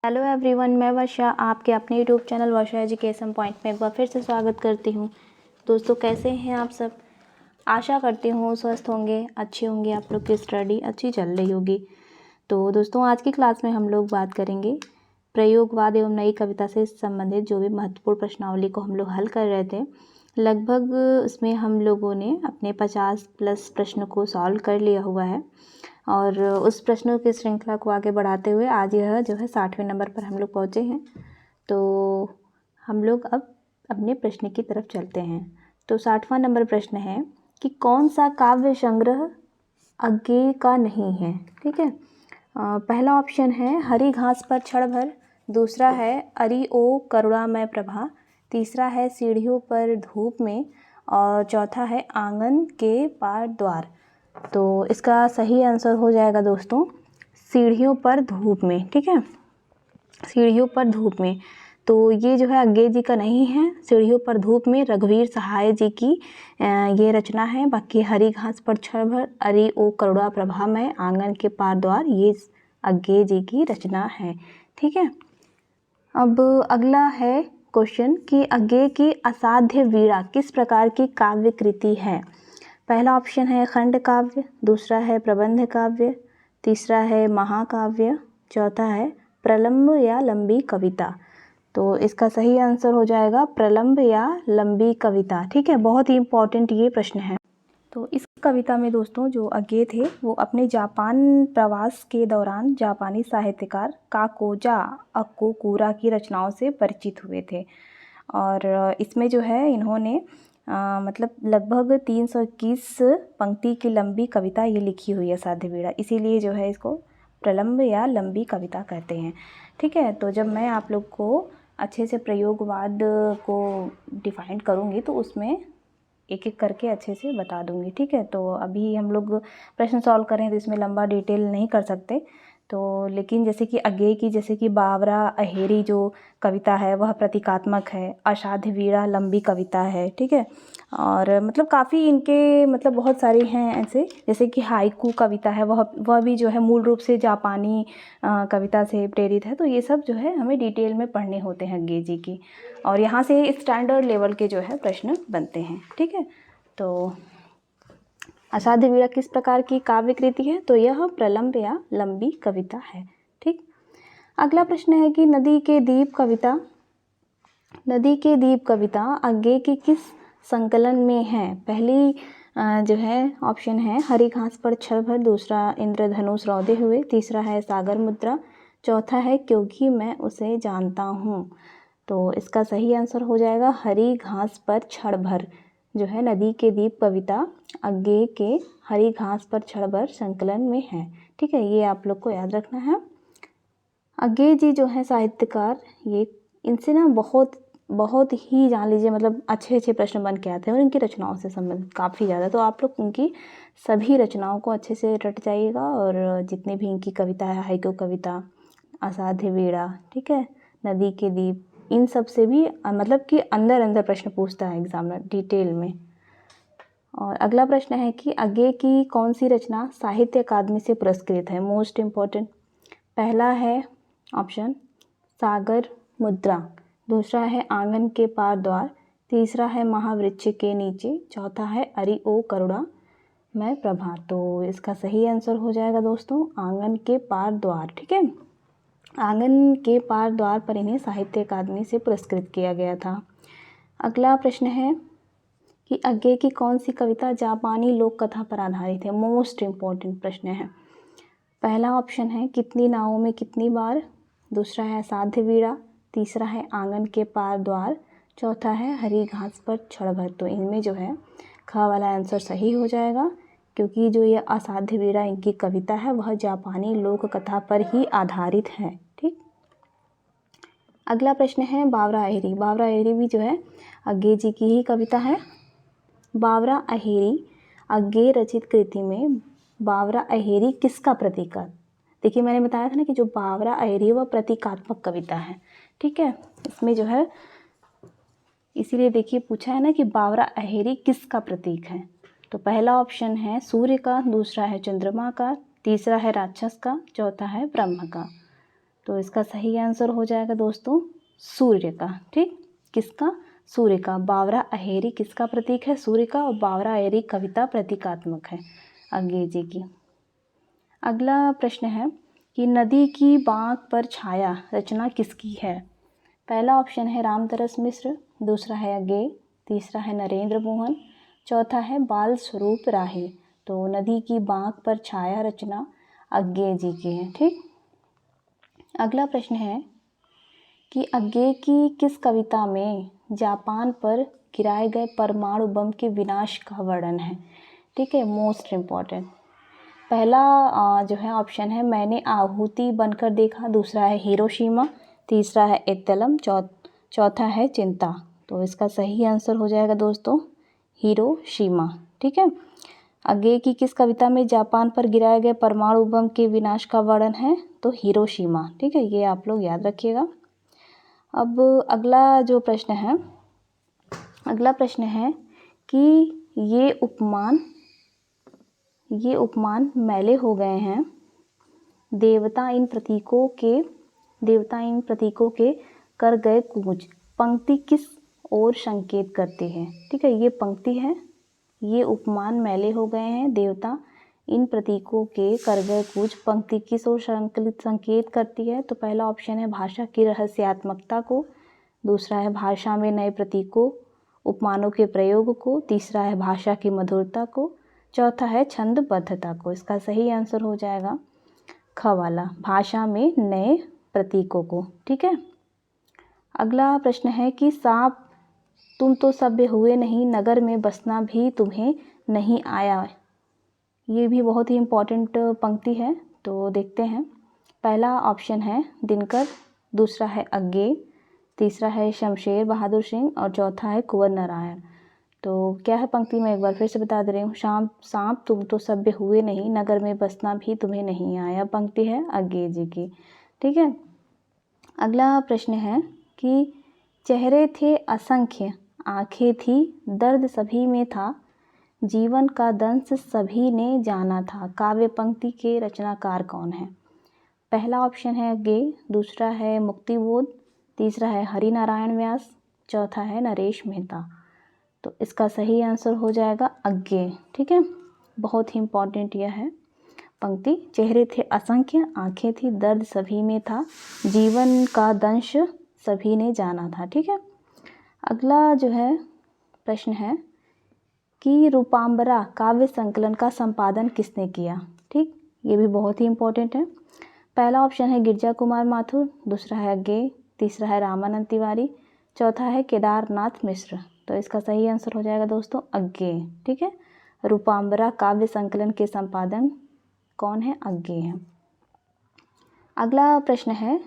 Hello everyone, मैं वर्षा आपके अपने यूट्यूब चैनल वर्षा एजुकेशन पॉइंट में एक बार फिर से स्वागत करती हूँ। दोस्तों, कैसे हैं आप सब? आशा करती हूँ स्वस्थ होंगे, अच्छे होंगे, आप लोग की स्टडी अच्छी चल रही होगी। तो दोस्तों, आज की क्लास में हम लोग बात करेंगे प्रयोगवाद एवं नई कविता से संबंधित जो भी महत्वपूर्ण प्रश्नावली को हम लोग हल कर रहे थे। लगभग उसमें हम लोगों ने अपने 50+ प्रश्न को सॉल्व कर लिया हुआ है और उस प्रश्नों की श्रृंखला को आगे बढ़ाते हुए आज यह जो है 60वें नंबर पर हम लोग पहुँचे हैं। तो हम लोग अब अपने प्रश्न की तरफ चलते हैं। तो 60वां नंबर प्रश्न है कि कौन सा काव्य संग्रह अज्ञेय का नहीं है। ठीक है, पहला ऑप्शन है हरी घास पर क्षण भर, दूसरा है अरि ओ करुणामय प्रभा, तीसरा है सीढ़ियों पर धूप में और चौथा है आंगन के पार द्वार। तो इसका सही आंसर हो जाएगा दोस्तों सीढ़ियों पर धूप में। ठीक है, सीढ़ियों पर धूप में। तो ये जो है अज्ञेय जी का नहीं है। सीढ़ियों पर धूप में रघुवीर सहाय जी की ये रचना है। बाकी हरी घास पर क्षण भर, अरि ओ करुणा प्रभा में, आंगन के पार द्वार, ये अज्ञेय जी की रचना है। ठीक है, अब अगला है क्वेश्चन कि अज्ञेय की असाध्य वीणा किस प्रकार की काव्य कृति है। पहला ऑप्शन है खंड काव्य, दूसरा है प्रबंध काव्य, तीसरा है महाकाव्य, चौथा है प्रलंब या लंबी कविता। तो इसका सही आंसर हो जाएगा प्रलंब या लंबी कविता। ठीक है, बहुत ही इम्पोर्टेंट ये प्रश्न है। तो इस कविता में दोस्तों जो अज्ञेय थे वो अपने जापान प्रवास के दौरान जापानी साहित्यकार काकोजा अकोकुरा की रचनाओं से परिचित हुए थे और इसमें जो है इन्होंने मतलब लगभग 321 पंक्ति की लंबी कविता ये लिखी हुई है असाध्य वीणा, इसीलिए जो है इसको प्रलंब या लंबी कविता कहते हैं। ठीक है, तो जब मैं आप लोग को अच्छे से प्रयोगवाद को डिफाइन करूँगी तो उसमें एक एक करके अच्छे से बता दूंगी। ठीक है, तो अभी हम लोग प्रश्न सॉल्व करें तो इसमें लंबा डिटेल नहीं कर सकते। तो लेकिन जैसे कि अज्ञेय की जैसे कि बावरा अहेरी जो कविता है वह प्रतीकात्मक है, असाध्य वीणा लंबी कविता है। ठीक है, और मतलब काफ़ी इनके मतलब बहुत सारे हैं ऐसे, जैसे कि हाइकू कविता है वह भी जो है मूल रूप से जापानी कविता से प्रेरित है। तो ये सब जो है हमें डिटेल में पढ़ने होते हैं अज्ञेय जी की, और यहाँ से स्टैंडर्ड लेवल के जो है प्रश्न बनते हैं। ठीक है, तो असाध्य वीणा किस प्रकार की काव्य कृति है, तो यह प्रलंब या लंबी कविता है। ठीक, अगला प्रश्न है कि नदी के दीप कविता अज्ञेय के किस संकलन में है। पहली जो है ऑप्शन है हरी घास पर क्षण भर, दूसरा इंद्रधनुष रौदे हुए, तीसरा है सागर मुद्रा, चौथा है क्योंकि मैं उसे जानता हूँ। तो इसका सही आंसर हो जाएगा हरी घास पर क्षण भर, जो है नदी के दीप कविता अज्ञेय के हरी घास पर क्षण भर संकलन में है। ठीक है, ये आप लोग को याद रखना है। अज्ञेय जी जो है साहित्यकार, ये इनसे ना बहुत ही जान लीजिए मतलब अच्छे प्रश्न बन के आते हैं और इनकी रचनाओं से संबंधित काफ़ी ज़्यादा। तो आप लोग उनकी सभी रचनाओं को अच्छे से रट जाइएगा और जितने भी इनकी कविता है, हाइकू कविता, असाध्य वीणा, ठीक है, नदी के दीप, इन सब से भी मतलब कि अंदर प्रश्न पूछता है एग्जामिनर डिटेल में। और अगला प्रश्न है कि अज्ञेय की कौन सी रचना साहित्य अकादमी से पुरस्कृत है, मोस्ट इम्पोर्टेंट। पहला है ऑप्शन सागर मुद्रा, दूसरा है आंगन के पार द्वार, तीसरा है महावृक्ष के नीचे, चौथा है अरि ओ करुणा मैं प्रभा। तो इसका सही आंसर हो जाएगा दोस्तों आंगन के पार द्वार। ठीक है, आंगन के पार द्वार पर इन्हें साहित्य अकादमी से पुरस्कृत किया गया था। अगला प्रश्न है कि अज्ञेय की कौन सी कविता जापानी लोक कथा पर आधारित है, मोस्ट इम्पोर्टेंट प्रश्न है। पहला ऑप्शन है कितनी नावों में कितनी बार, दूसरा है असाध्य वीणा, तीसरा है आंगन के पार द्वार, चौथा है हरी घास पर क्षण भर। तो इनमें जो है ख वाला आंसर सही हो जाएगा, क्योंकि जो ये असाध्य वीणा इनकी कविता है वह जापानी लोक कथा पर ही आधारित है। ठीक, अगला प्रश्न है बावरा अहेरी भी जो है अज्ञेय जी की ही कविता है। बावरा अहेरी अज्ञेय रचित कृति में बावरा अहेरी किसका प्रतीक है। देखिए मैंने बताया था ना कि जो बावरा अहेरी वह प्रतीकात्मक कविता है। ठीक है, इसमें जो है इसीलिए देखिए पूछा है ना कि बावरा अहेरी किसका प्रतीक है। तो पहला ऑप्शन है सूर्य का, दूसरा है चंद्रमा का, तीसरा है राक्षस का, चौथा है ब्रह्म का। तो इसका सही आंसर हो जाएगा दोस्तों सूर्य का। ठीक, किसका? सूर्य का। बावरा अहेरी किसका प्रतीक है? सूर्य का। और बावरा अहेरी कविता प्रतीकात्मक है अंग्रेजी जी की। अगला प्रश्न है कि नदी की बांक पर छाया रचना किसकी है? पहला ऑप्शन है रामतरस मिश्र, दूसरा है अज्ञेय, तीसरा है नरेंद्र मोहन, चौथा है बाल स्वरूप राही। तो नदी की बांक पर छाया रचना अज्ञेय जी की है। ठीक, अगला प्रश्न है कि अज्ञेय की किस कविता में जापान पर गिराए गए परमाणु बम के विनाश का वर्णन है? ठीक है, मोस्ट इम्पॉर्टेंट। पहला जो है ऑप्शन है मैंने आहुति बनकर देखा, दूसरा है हिरोशिमा, तीसरा है एत्तलम, चौथा है चिंता। तो इसका सही आंसर हो जाएगा दोस्तों हिरोशिमा। ठीक है, अज्ञेय की किस कविता में जापान पर गिराए गए परमाणु बम के विनाश का वर्णन है? तो हिरोशिमा। ठीक है, ये आप लोग याद रखिएगा। अब अगला जो प्रश्न है, अगला प्रश्न है कि ये उपमान मैले हो गए हैं, देवता इन प्रतीकों के कर गए कूच, पंक्ति किस ओर संकेत करती है? ठीक है, ये पंक्ति है, ये उपमान मैले हो गए हैं, देवता इन प्रतीकों के कर गए कूच, पंक्ति किस ओर संकेत करती है? तो पहला ऑप्शन है भाषा की रहस्यात्मकता को, दूसरा है भाषा में नए प्रतीकों उपमानों के प्रयोग को, तीसरा है भाषा की मधुरता को, चौथा है छंदबद्धता को। इसका सही आंसर हो जाएगा ख वाला, भाषा में नए प्रतीकों को। ठीक है, अगला प्रश्न है कि सांप तुम तो सभ्य हुए नहीं, नगर में बसना भी तुम्हें नहीं आया। ये भी बहुत ही इम्पोर्टेंट पंक्ति है, तो देखते हैं। पहला ऑप्शन है दिनकर, दूसरा है अज्ञेय, तीसरा है शमशेर बहादुर सिंह और चौथा है कुंवर नारायण। तो क्या है पंक्ति, मैं एक बार फिर से बता दे रही हूँ। सांप तुम तो सभ्य हुए नहीं, नगर में बसना भी तुम्हें नहीं आया, पंक्ति है अज्ञेय जी की। ठीक है, अगला प्रश्न है कि चेहरे थे असंख्य, आंखें थी, दर्द सभी में था, जीवन का दंश सभी ने जाना था, काव्य पंक्ति के रचनाकार कौन है? पहला ऑप्शन है अज्ञेय, दूसरा है मुक्तिबोध, तीसरा है हरिनारायण व्यास, चौथा है नरेश मेहता। तो इसका सही आंसर हो जाएगा अज्ञेय। ठीक है, बहुत ही इम्पॉर्टेंट यह है पंक्ति, चेहरे थे असंख्य, आंखें थी, दर्द सभी में था, जीवन का दंश सभी ने जाना था। ठीक है, अगला जो है प्रश्न है कि रूपांबरा काव्य संकलन का संपादन किसने किया? ठीक, ये भी बहुत ही इम्पोर्टेंट है। पहला ऑप्शन है गिरजा कुमार माथुर, दूसरा है अज्ञेय, तीसरा है रामानंद तिवारी, चौथा है केदारनाथ मिश्र। तो इसका सही आंसर हो जाएगा दोस्तों अज्ञेय। ठीक है, रूपांबरा काव्य संकलन के संपादन कौन है? अज्ञेय है। अगला प्रश्न है,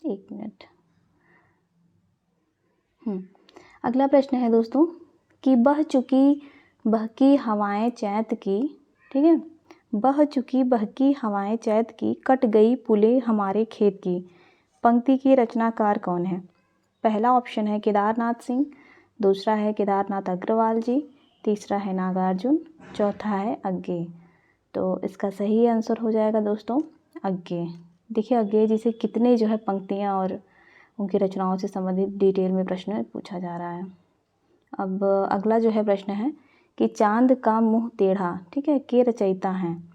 एक मिनट, अगला प्रश्न है दोस्तों कि बह चुकी बहकी हवाएं चैत की, ठीक है, बह चुकी बहकी हवाएं चैत की, कट गई पुले हमारे खेत की, पंक्ति की रचनाकार कौन है? पहला ऑप्शन है केदारनाथ सिंह, दूसरा है केदारनाथ अग्रवाल जी, तीसरा है नागार्जुन, चौथा है अज्ञेय। तो इसका सही आंसर हो जाएगा दोस्तों अज्ञेय। देखिए अज्ञेय जी से कितने जो है पंक्तियाँ और उनकी रचनाओं से संबंधित डिटेल में प्रश्न पूछा जा रहा है। अब अगला जो है प्रश्न है कि चांद का मुंह टेढ़ा, ठीक है, के रचयिता हैं?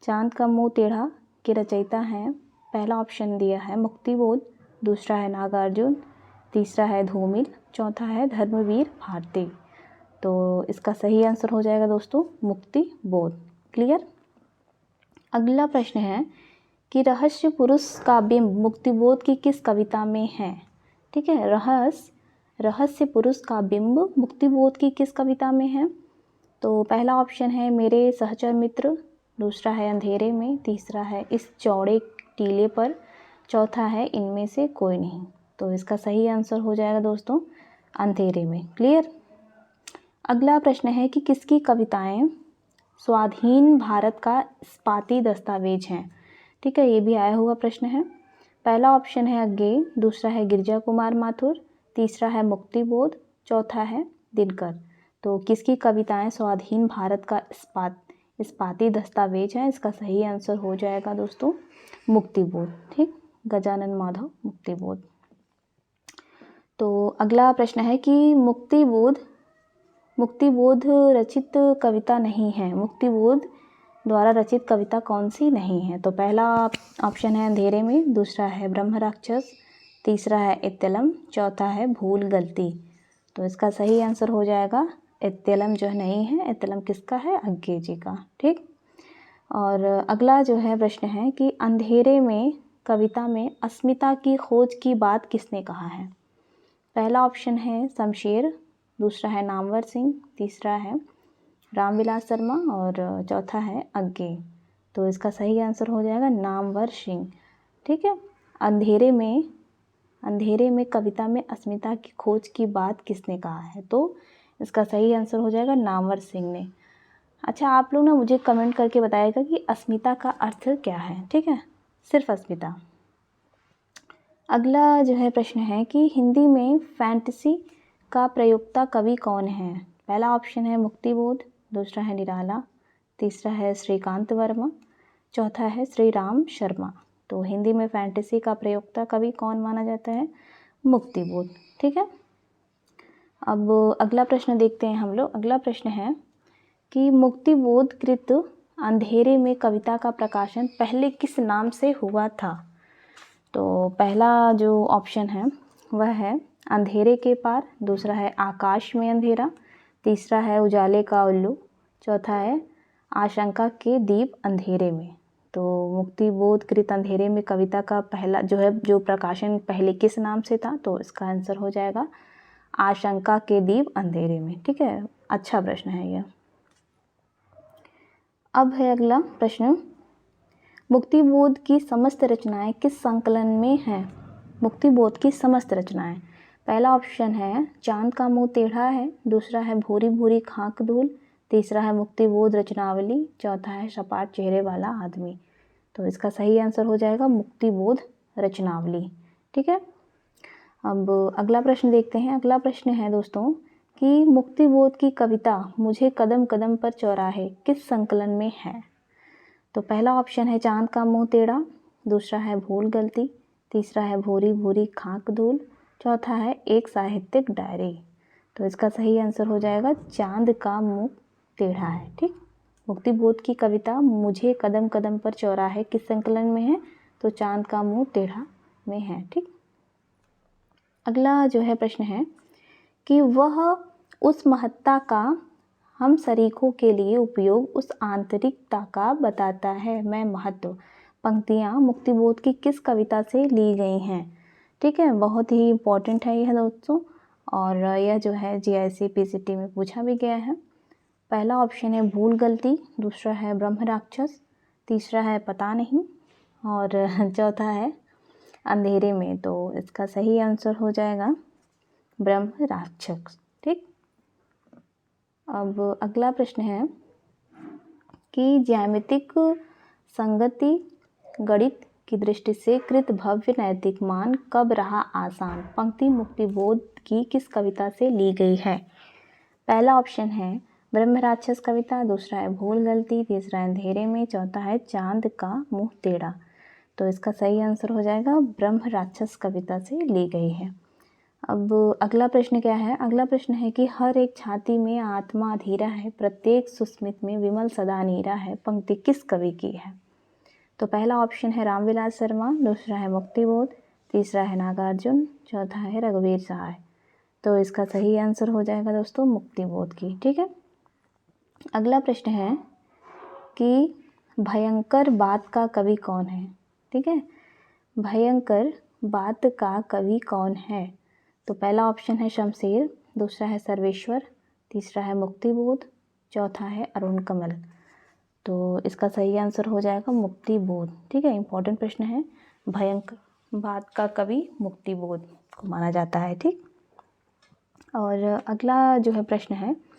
चांद का मुंह टेढ़ा के रचयिता हैं, पहला ऑप्शन दिया है मुक्तिबोध, दूसरा है नागार्जुन, तीसरा है धूमिल, चौथा है धर्मवीर भारती। तो इसका सही आंसर हो जाएगा दोस्तों मुक्तिबोध। क्लियर। अगला प्रश्न है कि रहस्य पुरुष का बिंब मुक्तिबोध की किस कविता में है? ठीक है, रहस्य पुरुष का बिंब मुक्तिबोध की किस कविता में है? तो पहला ऑप्शन है मेरे सहचर मित्र, दूसरा है अंधेरे में, तीसरा है इस चौड़े टीले पर, चौथा है इनमें से कोई नहीं। तो इसका सही आंसर हो जाएगा दोस्तों अंधेरे में। क्लियर। अगला प्रश्न है कि किसकी कविताएं स्वाधीन भारत का इस्पाती दस्तावेज हैं? ठीक है, ये भी आया हुआ प्रश्न है। पहला ऑप्शन है अज्ञेय, दूसरा है गिरजा कुमार माथुर, तीसरा है मुक्तिबोध, चौथा है दिनकर। तो किसकी कविताएं स्वाधीन भारत का इस्पाती दस्तावेज हैं? इसका सही आंसर हो जाएगा दोस्तों मुक्तिबोध। ठीक, गजानन माधव मुक्तिबोध। तो अगला प्रश्न है कि मुक्तिबोध रचित कविता नहीं है, मुक्तिबोध द्वारा रचित कविता कौन सी नहीं है? तो पहला ऑप्शन है अंधेरे में, दूसरा है ब्रह्म राक्षस, तीसरा है इत्यलम, चौथा है भूल गलती। तो इसका सही आंसर हो जाएगा इत्यलम जो नहीं है, इत्यलम किसका है? अज्ञे जी का। ठीक। और अगला जो है प्रश्न है कि अंधेरे में कविता में अस्मिता की खोज की बात किसने कहा है? पहला ऑप्शन है शमशेर, दूसरा है नामवर सिंह, तीसरा है रामविलास शर्मा और चौथा है अज्ञे। तो इसका सही आंसर हो जाएगा नामवर सिंह। ठीक है। अंधेरे में कविता में अस्मिता की खोज की बात किसने कहा है? तो इसका सही आंसर हो जाएगा नामवर सिंह ने। अच्छा, आप लोग ना मुझे कमेंट करके बताइएगा कि अस्मिता का अर्थ क्या है। ठीक है, सिर्फ अस्मिता। अगला जो है प्रश्न है कि हिंदी में फैंटेसी का प्रयोक्ता कवि कौन है? पहला ऑप्शन है मुक्तिबोध, दूसरा है निराला, तीसरा है श्रीकांत वर्मा, चौथा है श्री राम शर्मा। तो हिंदी में फैंटेसी का प्रयोक्ता कवि कौन माना जाता है? मुक्तिबोध। ठीक है। अब अगला प्रश्न देखते हैं हम लोग। अगला प्रश्न है कि मुक्तिबोध कृत अंधेरे में कविता का प्रकाशन पहले किस नाम से हुआ था? तो पहला जो ऑप्शन है वह है अंधेरे के पार, दूसरा है आकाश में अंधेरा, तीसरा है उजाले का उल्लू, चौथा है आशंका के दीप अंधेरे में। तो मुक्तिबोध कृत अंधेरे में कविता का पहला जो प्रकाशन पहले किस नाम से था? तो इसका आंसर हो जाएगा आशंका के दीप अंधेरे में। ठीक है, अच्छा प्रश्न है यह। अब है अगला प्रश्न, मुक्तिबोध की समस्त रचनाएं किस संकलन में हैं? मुक्तिबोध की समस्त रचनाएं, पहला ऑप्शन है चांद का मुंह टेढ़ा है, दूसरा है भूरी भूरी खाक धूल, तीसरा है मुक्तिबोध रचनावली, चौथा है सपाट चेहरे वाला आदमी। तो इसका सही आंसर हो जाएगा मुक्तिबोध रचनावली। ठीक है। अब अगला प्रश्न देखते हैं। अगला प्रश्न है दोस्तों कि मुक्तिबोध की कविता मुझे कदम कदम पर चौराहे किस संकलन में है? तो पहला ऑप्शन है चांद का मुंह टेढ़ा, दूसरा है भूल गलती, तीसरा है भूरी भूरी खाक धूल, चौथा है एक साहित्यिक डायरी। तो इसका सही आंसर हो जाएगा चांद का मुंह टेढ़ा है। ठीक। मुक्तिबोध की कविता मुझे कदम कदम पर चौराहे किस संकलन में है? तो चांद का मुंह टेढ़ा में है। ठीक। अगला जो है प्रश्न है कि वह उस महत्ता का हम सरीखों के लिए उपयोग उस आंतरिकता का बताता है। मैं महत्व पंक्तियाँ मुक्तिबोध की किस कविता से ली गई हैं? ठीक है, बहुत ही इम्पोर्टेंट है यह दोस्तों, और यह जो है GIC PCT में पूछा भी गया है। पहला ऑप्शन है भूल गलती, दूसरा है ब्रह्म राक्षस, तीसरा है पता नहीं और चौथा है अंधेरे में। तो इसका सही आंसर हो जाएगा ब्रह्म राक्षस। ठीक। अब अगला प्रश्न है कि ज्यामितिक संगति गणित की दृष्टि से कृत भव्य नैतिक मान कब रहा आसान? पंक्ति मुक्तिबोध की किस कविता से ली गई है? पहला ऑप्शन है ब्रह्म राक्षस कविता, दूसरा है भूल गलती, तीसरा है अंधेरे में, चौथा है चांद का मुंह टेढ़ा। तो इसका सही आंसर हो जाएगा ब्रह्म राक्षस कविता से ली गई है। अब अगला प्रश्न क्या है? अगला प्रश्न है कि हर एक छाती में आत्मा अधीरा है, प्रत्येक सुस्मित में विमल सदा नीरा है, पंक्ति किस कवि की है? तो पहला ऑप्शन है रामविलास शर्मा, दूसरा है मुक्तिबोध, तीसरा है नागार्जुन, चौथा है रघुवीर सहाय। तो इसका सही आंसर हो जाएगा दोस्तों मुक्तिबोध की। ठीक है। अगला प्रश्न है कि भयंकर बात का कवि कौन है? ठीक है, भयंकर बात का कवि कौन है? तो पहला ऑप्शन है शमशेर, दूसरा है सर्वेश्वर, तीसरा है मुक्तिबोध, चौथा है अरुण कमल। तो इसका सही आंसर हो जाएगा मुक्तिबोध। ठीक है, इंपॉर्टेंट प्रश्न है। भयंकर बात का कवि मुक्तिबोध को माना जाता है। ठीक। और अगला जो है प्रश्न है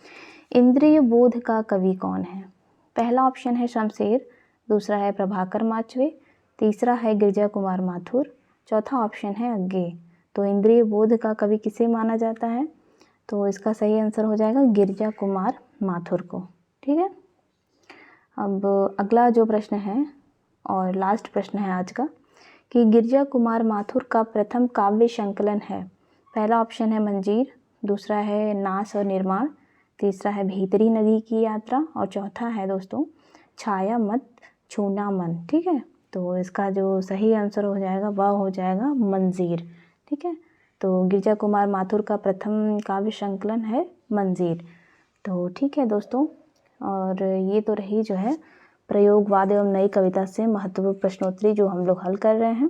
इंद्रिय बोध का कवि कौन है? पहला ऑप्शन है शमशेर, दूसरा है प्रभाकर माचवे, तीसरा है गिरजा कुमार माथुर, चौथा ऑप्शन है अज्ञे। तो इंद्रिय बोध का कवि किसे माना जाता है? तो इसका सही आंसर हो जाएगा गिरजा कुमार माथुर को। ठीक है। अब अगला जो प्रश्न है और लास्ट प्रश्न है आज का कि गिरिजा कुमार माथुर का प्रथम काव्य संकलन है? पहला ऑप्शन है मंजीर, दूसरा है नाश और निर्माण, तीसरा है भीतरी नदी की यात्रा और चौथा है दोस्तों छाया मत छूना मन। ठीक है, तो इसका जो सही आंसर हो जाएगा वह हो जाएगा मंजीर। ठीक है, तो गिरिजा कुमार माथुर का प्रथम काव्य संकलन है मंजीर। तो ठीक है दोस्तों, और ये तो रही जो है प्रयोगवाद एवं नई कविता से महत्वपूर्ण प्रश्नोत्तरी जो हम लोग हल कर रहे हैं।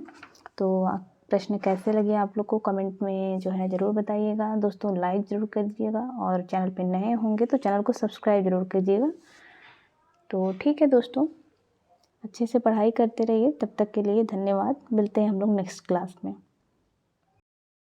तो प्रश्न कैसे लगे आप लोग को कमेंट में जो है ज़रूर बताइएगा दोस्तों। लाइक ज़रूर कर दीजिएगा और चैनल पे नए होंगे तो चैनल को सब्सक्राइब ज़रूर कीजिएगा। तो ठीक है दोस्तों, अच्छे से पढ़ाई करते रहिए। तब तक के लिए धन्यवाद। मिलते हैं हम लोग नेक्स्ट क्लास में।